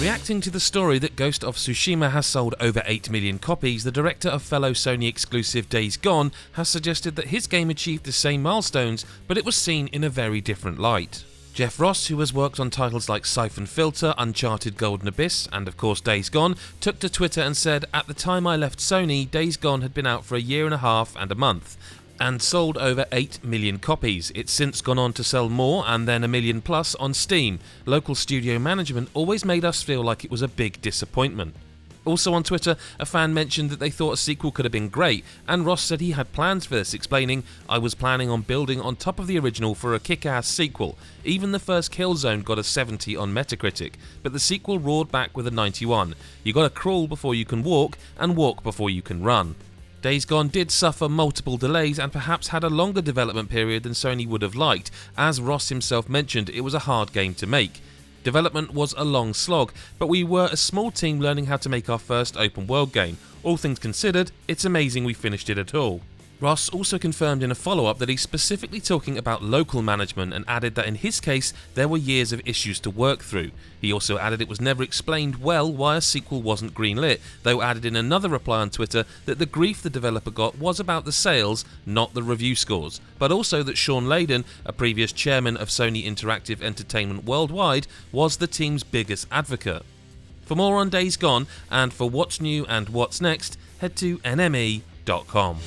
Reacting to the story that Ghost of Tsushima has sold over 8 million copies, the director of fellow Sony exclusive Days Gone has suggested that his game achieved the same milestones, but it was seen in a very different light. Jeff Ross, who has worked on titles like Siphon Filter, Uncharted Golden Abyss, and of course Days Gone, took to Twitter and said, "At the time I left Sony, Days Gone had been out for a year and a half and a month, and sold over 8 million copies. It's since gone on to sell more and then 1 million plus on Steam. Local studio management always made us feel like it was a big disappointment." Also on Twitter, a fan mentioned that they thought a sequel could have been great, and Ross said he had plans for this, explaining, "I was planning on building on top of the original for a kick-ass sequel. Even the first Killzone got a 70 on Metacritic, but the sequel roared back with a 91. You gotta crawl before you can walk, and walk before you can run." Days Gone did suffer multiple delays and perhaps had a longer development period than Sony would have liked. As Ross himself mentioned, it was a hard game to make. Development was a long slog, but we were a small team learning how to make our first open world game. All things considered, it's amazing we finished it at all. Ross also confirmed in a follow-up that he's specifically talking about local management and added that in his case there were years of issues to work through. He also added it was never explained well why a sequel wasn't greenlit, though added in another reply on Twitter that the grief the developer got was about the sales, not the review scores, but also that Sean Layden, a previous chairman of Sony Interactive Entertainment Worldwide, was the team's biggest advocate. For more on Days Gone and for what's new and what's next, head to nme.com.